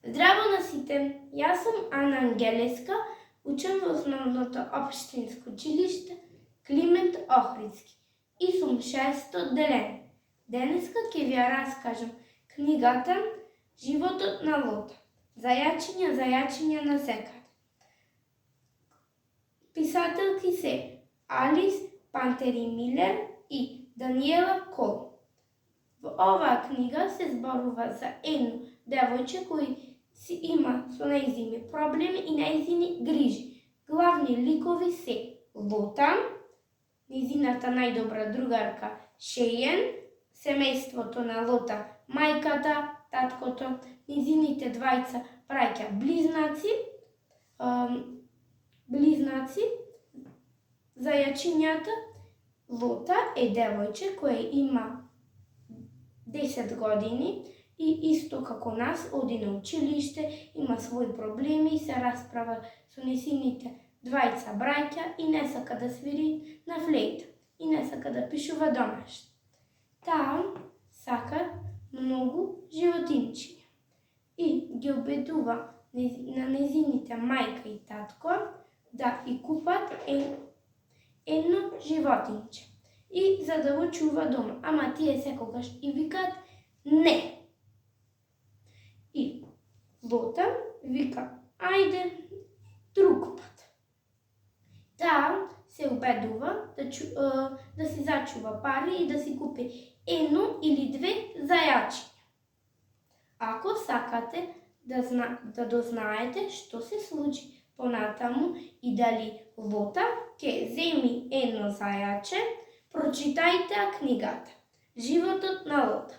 Здраво на сите, јас сум Ана Ангелеска, учам во основното општинско училиште Климент Охридски и сум 6 одделение. Денеска ќе ви ја раскажам книгата Животот на Лота. Зајачиња на секаде. Писателки се Алис Пантери Милер и Даниела Кол. Во оваа книга се зборува за едно девојче кој си има со нејзини проблеми и нејзини грижи. Главни ликови се Лота, нејзината најдобра другарка Шејен, семејството на Лота, мајката, таткото, нејзините двајца браќа близнаци, зајачињата. Лота е девојче кој има 10 години и исто како нас оди на училиште, има своји проблеми и се расправа со несините двајца браќа и не сака да свири на флейта и не сака да пишува домашно. Таа сака многу животинчиња и ги обидува на незините мајка и татко да и купат едно животинче и за да го чува дома, ама тие секогаш и викаат не. И Лота вика, ајде друг пат. Таа се убедува да си зачува пари и да си купи едно или две зајачиња. Ако сакате да дознаете што се случи понатаму и дали Лота ќе земи едно зајаче, прочитајте книгата Животот на Лота.